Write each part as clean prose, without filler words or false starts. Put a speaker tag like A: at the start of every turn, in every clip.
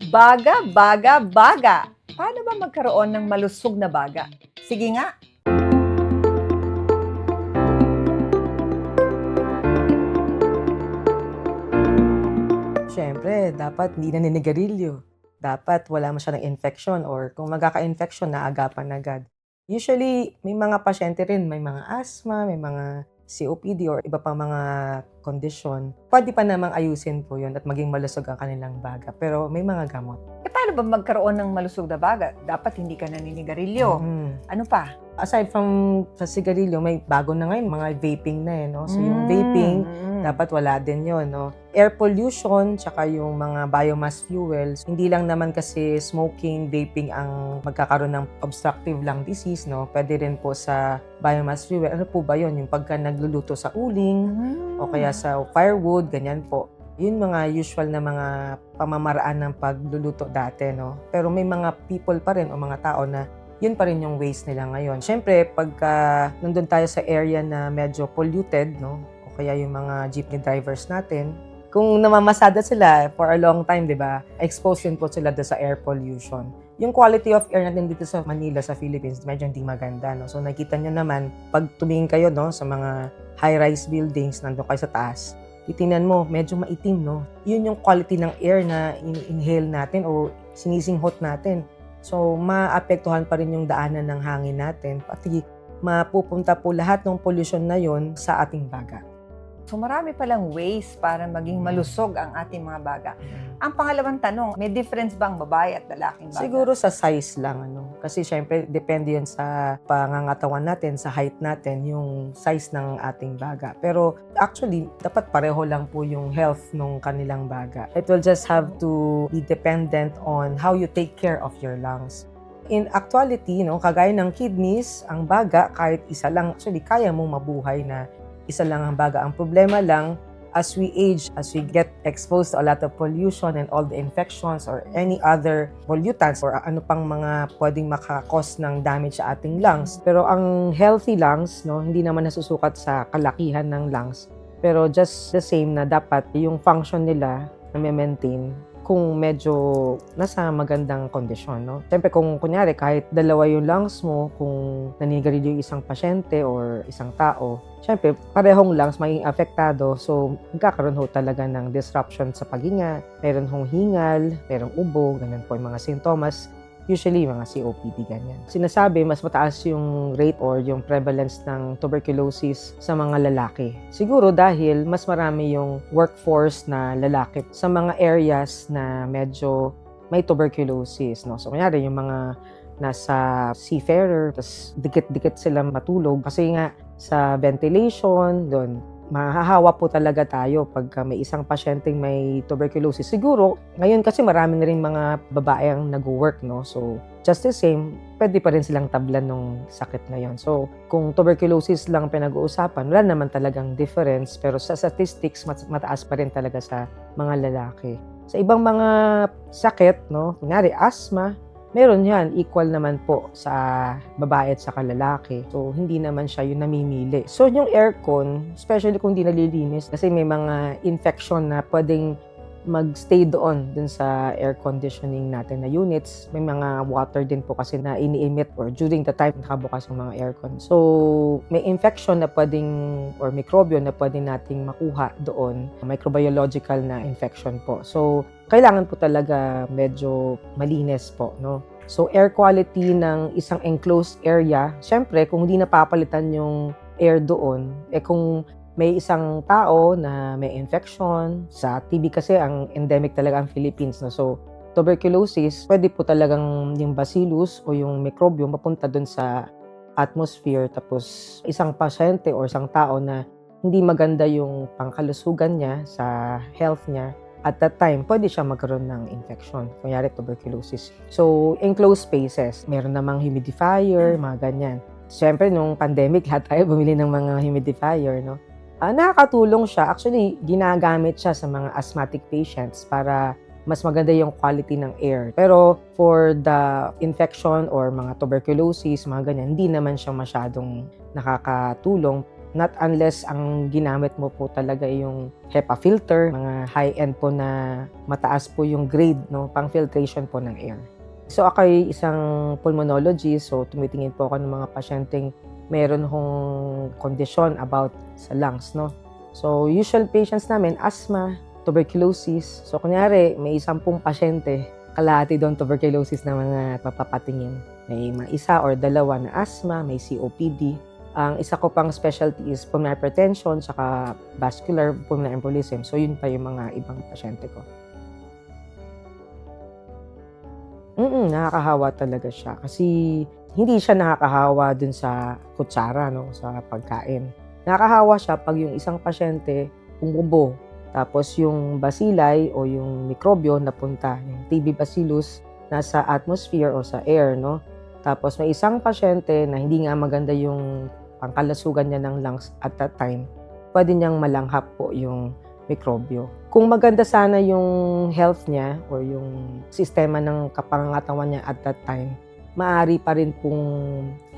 A: Baga, baga, baga. Paano ba magkaroon ng malusog na baga? Sige nga.
B: Siyempre, dapat hindi naninigarilyo. Dapat wala masyadong infection or kung magkaka-infection, naagapan agad. Usually, may mga pasyente rin, may mga asthma, may mga COPD or iba pang mga condition. Pwede pa namang ayusin po yun at maging malusog ang kanilang baga. Pero may mga gamot.
A: Paano ba magkaroon ng malusog na baga? Dapat hindi ka naninigarilyo. Ano pa?
B: Aside from sa sigarilyo, may bago na ngayon, mga vaping na no? So yung vaping, dapat wala din yun, no? Air pollution, tsaka yung mga biomass fuels, hindi lang naman kasi smoking, vaping ang magkakaroon ng obstructive lung disease, no? Pwede rin po sa biomass fuel. Ano po ba yun? Yung pagka nagluluto sa uling, o kaya sa firewood, ganyan po. Yun mga usual na mga pamamaraan ng pagluluto dati, no? Pero may mga people pa rin o mga tao na yun pa rin yung waste nila ngayon. Siyempre, pagka nandun tayo sa area na medyo polluted, no? O kaya yung mga jeepney drivers natin, kung namamasada sila for a long time, di ba, exposed din po sila doon sa air pollution. Yung quality of air natin dito sa Manila, sa Philippines, medyo hindi maganda, no? So, nakita nyo naman, pag tumingin kayo, no, sa mga high-rise buildings, nandun kayo sa taas, titingnan mo, medyo maitim, no? Yun yung quality ng air na in-inhale natin o sinisinghot natin. So, maapektuhan pa rin yung daanan ng hangin natin. Pati mapupunta po lahat ng pollution na yon sa ating baga.
A: So marami palang ways para maging malusog ang ating mga baga. Ang pangalawang tanong, may difference ba ang babae at lalaking baga?
B: Siguro sa size lang, ano? Kasi syempre, depende yun sa pangangatawan natin, sa height natin, yung size ng ating baga. Pero actually, dapat pareho lang po yung health ng kanilang baga. It will just have to be dependent on how you take care of your lungs. In actuality, no, kagaya ng kidneys, ang baga, kahit isa lang, actually, kaya mong mabuhay na isa lang ang baga. Ang problema lang, as we age, as we get exposed to a lot of pollution and all the infections or any other pollutants or ano pang mga pwedeng makakos ng damage sa ating lungs. Pero ang healthy lungs, no, hindi naman nasusukat sa kalakihan ng lungs. Pero just the same na dapat yung function nila na maintain kung medyo nasa magandang kondisyon, no? Siyempre, kung kunyari, kahit dalawa yung lungs mo, kung naninigarilyo yung isang pasyente or isang tao, siyempre, parehong lungs maging apektado. So, magkakaroon ho talaga ng disruption sa paghinga. Meron hong hingal, merong ubo, ganyan po yung mga sintomas. Usually, mga COPD, ganyan. Sinasabi, mas mataas yung rate or yung prevalence ng tuberculosis sa mga lalaki. Siguro dahil mas marami yung workforce na lalaki sa mga areas na medyo may tuberculosis, no? So, kunyari, yung mga nasa seafarer, tas dikit-dikit sila matulog. Kasi nga, sa ventilation, doon, mahahawa po talaga tayo pagka may isang pasyenteng may tuberculosis. Siguro, ngayon kasi marami na rin mga babae ang nag-work, no? So, just the same, pwede pa rin silang tablan ng sakit na yon. So, kung tuberculosis lang pinag-uusapan, wala naman talagang difference. Pero sa statistics, mataas pa rin talaga sa mga lalaki. Sa ibang mga sakit, no? Kunyari, asthma, meron yan, equal naman po sa babae at sa lalaki. So, hindi naman siya yung namimili. So, yung aircon, especially kung di nalilinis, kasi may mga infection na pwedeng mag-stay dun sa air conditioning natin na units. May mga water din po kasi na ini-emit or during the time nakabukas yung mga aircon. So, may infection na pwedeng or mikrobyo na pwedeng nating makuha doon. Microbiological na infection po. So, kailangan po talaga medyo malinis po, no? So, air quality ng isang enclosed area, syempre, kung hindi napapalitan yung air doon, kung may isang tao na may infection, sa TB kasi ang endemic talaga ang Philippines, no? So, tuberculosis, pwede po talagang yung bacillus o yung mikrobyo mapunta doon sa atmosphere, tapos isang pasyente o isang tao na hindi maganda yung pangkalusugan niya sa health niya, at that time, pwede siya magkaroon ng infection. Kunyari, tuberculosis. So, enclosed spaces, meron namang humidifier, mga ganyan. Siyempre, nung pandemic, lahat tayo bumili ng mga humidifier, no? Nakakatulong siya. Actually, ginagamit siya sa mga asthmatic patients para mas maganda yung quality ng air. Pero for the infection or mga tuberculosis, mga ganyan, hindi naman siya masyadong nakakatulong. Not unless ang ginamit mo po talaga yung HEPA filter, mga high-end po na mataas po yung grade, no, pang filtration po ng air. So ako ay isang pulmonologist, so tumitingin po ako ng mga pasyenteng meron hong kondisyon about sa lungs, no. So usual patients namin, asthma, tuberculosis. So kunyari, may 10 pasyente, kalahati doon tuberculosis na mga papapatingin. May mga 1 or 2 na asthma, may COPD. Ang isa ko pang specialty is pulmonary hypertension, saka vascular pulmonary embolism. So, yun pa yung mga ibang pasyente ko. Nakakahawa talaga siya. Kasi hindi siya nakakahawa dun sa kutsara, no, sa pagkain. Nakakahawa siya pag yung isang pasyente umubo. Tapos yung bacilli o yung mikrobyo napunta, yung TB bacillus, nasa atmosphere o sa air, no? Tapos may isang pasyente na hindi nga maganda yung pangkalasugan niya ng lungs at that time, pwede niyang malanghap po yung mikrobyo. Kung maganda sana yung health niya or yung sistema ng kapangangatawan niya at that time, maaari pa rin pong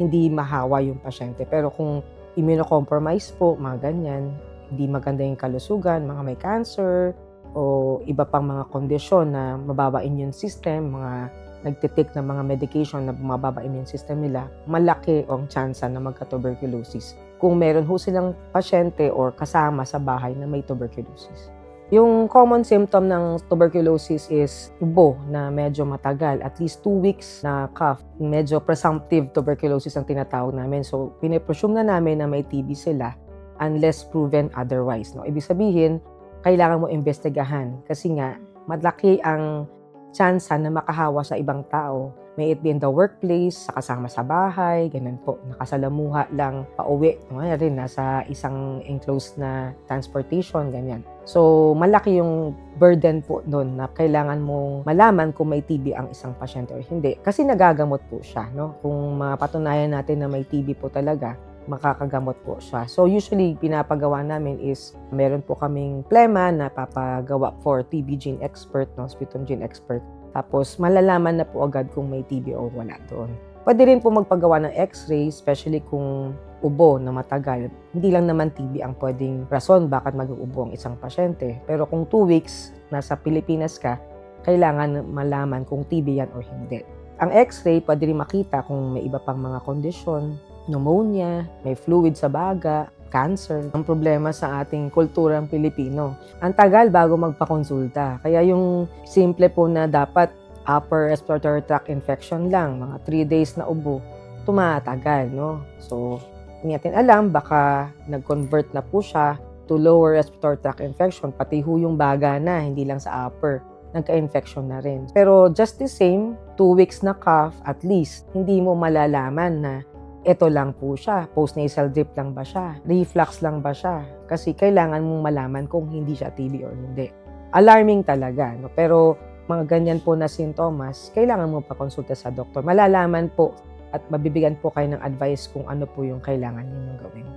B: hindi mahawa yung pasyente. Pero kung immunocompromised po, mga ganyan, hindi maganda yung kalusugan, mga may cancer, o iba pang mga kondisyon na mababa immune system, mga nagtitik ng mga medication na bumababa immune system nila, malaki ang tsansa na magka-tuberculosis kung meron ho silang pasyente or kasama sa bahay na may tuberculosis. Yung common symptom ng tuberculosis is ubo na medyo matagal, at least 2 weeks na cough. Medyo presumptive tuberculosis ang tinatawag namin. So, pinipresume na namin na may TB sila unless proven otherwise. No? Ibig sabihin, kailangan mo investigahan kasi nga malaki ang tsansa na makahawa sa ibang tao. May it be in the workplace, sa kasama sa bahay, ganun po. Nakasalamuha lang pauwi. Rin, nasa isang enclosed na transportation, ganyan. So, malaki yung burden po doon na kailangan mong malaman kung may TB ang isang pasyente o hindi. Kasi nagagamot po siya. No? Kung mapatunayan natin na may TB po talaga, makakagamot po siya. So, usually, pinapagawa namin is meron po kaming plema na papagawa for TB gene expert, no? Sputum gene expert. Tapos, malalaman na po agad kung may TB o wala doon. Pwede rin po magpagawa ng x-ray, especially kung ubo na matagal. Hindi lang naman TB ang pwedeng rason bakit mag-uubo ang isang pasyente. Pero kung 2 weeks nasa Pilipinas ka, kailangan malaman kung TB yan o hindi. Ang x-ray, pwede rin makita kung may iba pang mga kondisyon, pneumonia, may fluid sa baga, cancer. Ang problema sa ating kulturang Pilipino, ang tagal bago magpakonsulta. Kaya yung simple po na dapat upper respiratory tract infection lang, mga 3 days na ubo, tumatagal, no? So, hindi natin alam, baka nag-convert na po siya to lower respiratory tract infection, pati ho yung baga na, hindi lang sa upper, nagka-infection na rin. Pero just the same, 2 weeks na cough, at least, hindi mo malalaman na ito lang po siya, postnasal drip lang ba siya, reflux lang ba siya, kasi kailangan mong malaman kung hindi siya TB or hindi. Alarming talaga, no? Pero mga ganyan po na sintomas, kailangan mo pa konsulta sa doktor. Malalaman po at mabibigyan po kayo ng advice kung ano po yung kailangan ninyong gawin.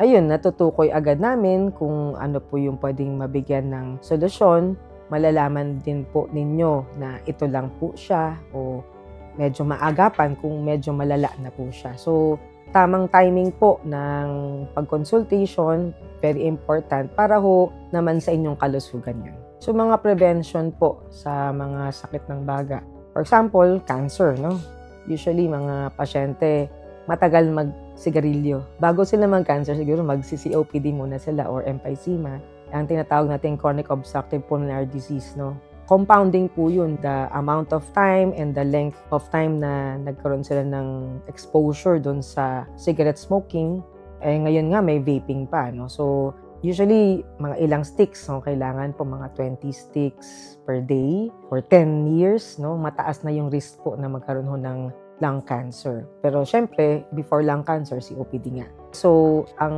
B: Ayun, natutukoy agad namin kung ano po yung pwedeng mabigyan ng solusyon. Malalaman din po ninyo na ito lang po siya o medyo maagapan kung medyo malala na po siya. So, tamang timing po ng pag-consultation, very important para ho naman sa inyong kalusugan yan. So, mga prevention po sa mga sakit ng baga. For example, cancer, no? Usually, mga pasyente matagal magsigarilyo. Bago sila mag-cancer, siguro mag-COPD muna sila or emphysema. Ang tinatawag natin chronic obstructive pulmonary disease, no? Compounding po yun, the amount of time and the length of time na nagkaroon sila ng exposure doon sa cigarette smoking. Eh, ngayon nga may vaping pa, no? So, usually, mga ilang sticks, no? Kailangan po mga 20 sticks per day for 10 years, no? Mataas na yung risk po na magkaroon ho ng lung cancer. Pero syempre, before lung cancer, COPD nga. So, ang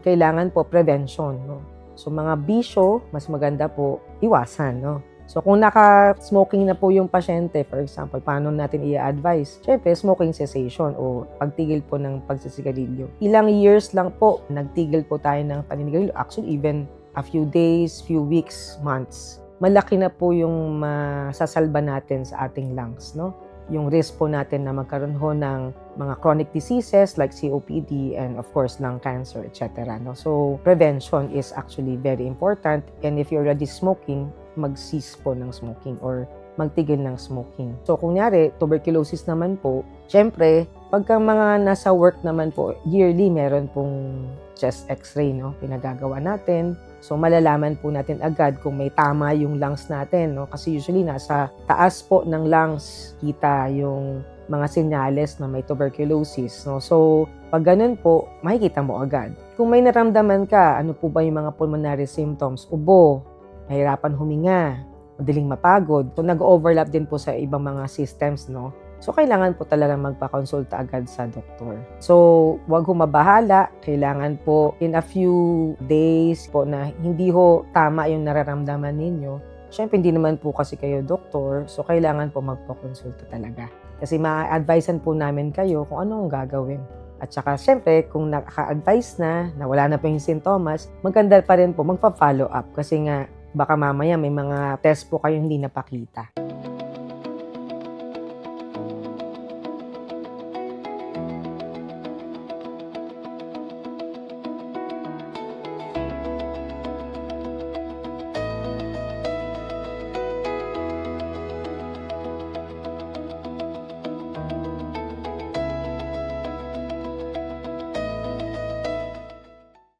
B: kailangan po, prevention, no? So, mga bisyo, mas maganda po iwasan, no? So, kung naka-smoking na po yung pasyente, for example, paano natin i-advise? Siyempre, smoking cessation o pagtigil po ng pagsisigarilyo. Ilang years lang po, nagtigil po tayo ng paninigarilyo. Actually, even a few days, few weeks, months. Malaki na po yung masasalba natin sa ating lungs, no? yung risk po natin na magkaroon ho ng mga chronic diseases like COPD and of course lung cancer, etc. No? So, prevention is actually very important, and if you're already smoking, mag-cease po ng smoking or magtigil ng smoking. So, kunyari, tuberculosis naman po, syempre, pagka mga nasa work naman po, yearly meron pong chest x-ray, no? Pinagagawa natin. So, malalaman po natin agad kung may tama yung lungs natin, no? Kasi usually, nasa taas po ng lungs, kita yung mga senyales na may tuberculosis, no? So, pag ganun po, makikita mo agad. Kung may naramdaman ka, ano po ba yung mga pulmonary symptoms? Ubo, mahirapan huminga, madaling mapagod. So, nag-overlap din po sa ibang mga systems, no? So, kailangan po talaga magpakonsulta agad sa doktor. So, wag ho mabahala. Kailangan po in a few days po na hindi ho tama yung nararamdaman ninyo. Siyempre, hindi naman po kasi kayo doktor. So, kailangan po magpakonsulta talaga. Kasi ma-advisean po namin kayo kung anong gagawin. At saka, siyempre, kung naka-advise na wala na po yung sintomas, maganda pa rin po magpa-follow up. Kasi nga, baka mamaya may mga test po kayo hindi napakita.